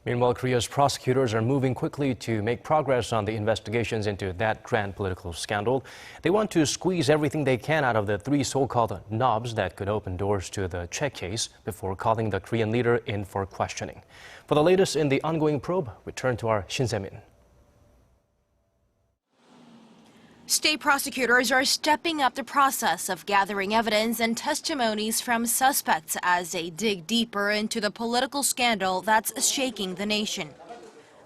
Meanwhile, Korea's prosecutors are moving quickly to make progress on the investigations into that grand political scandal. They want to squeeze everything they can out of the three so-called knobs that could open doors to the Che case before calling the Korean leader in for questioning. For the latest in the ongoing probe, we turn to our Shin Se-min. State prosecutors are stepping up the process of gathering evidence and testimonies from suspects as they dig deeper into the political scandal that's shaking the nation.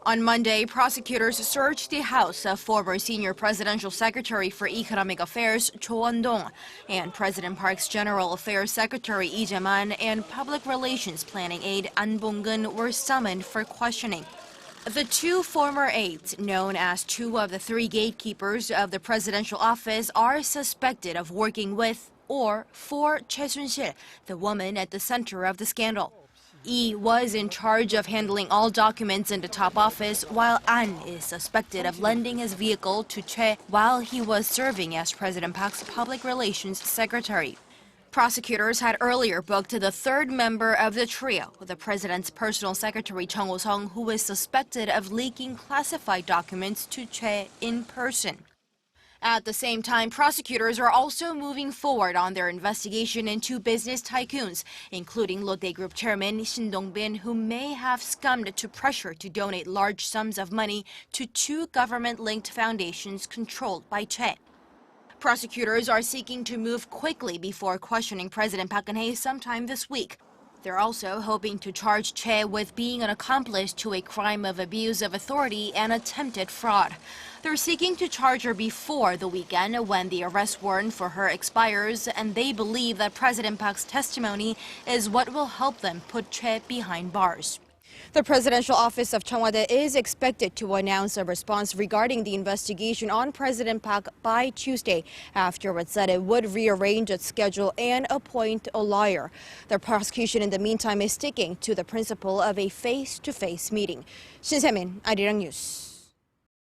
On Monday, prosecutors searched the house of former senior presidential secretary for economic affairs Cho Won-dong and President Park's general affairs secretary Lee Jae-man and public relations planning aide Ahn Bong-geun were summoned for questioning. The two former aides, known as two of the three gatekeepers of the presidential office, are suspected of working with or for Choi Soon-sil, the woman at the center of the scandal. Lee was in charge of handling all documents in the top office, while Ahn is suspected of lending his vehicle to Choi while he was serving as President Park's public relations secretary. Prosecutors had earlier booked the third member of the trio, the president's personal secretary Cho Won-dong, who is suspected of leaking classified documents to Choi in person. At the same time, prosecutors are also moving forward on their investigation into business tycoons, including Lotte Group chairman Shin Dong-bin, who may have succumbed to pressure to donate large sums of money to two government-linked foundations controlled by Choi. Prosecutors are seeking to move quickly before questioning President Park Geun-hye sometime this week. They're also hoping to charge Choi with being an accomplice to a crime of abuse of authority and attempted fraud. They're seeking to charge her before the weekend when the arrest warrant for her expires, and they believe that President Park's testimony is what will help them put Choi behind bars. The presidential office of Cheongwade is expected to announce a response regarding the investigation on President Park by Tuesday, after it said it would rearrange its schedule and appoint a lawyer. The prosecution in the meantime is sticking to the principle of a face-to-face meeting. Shin Se-min, Arirang News.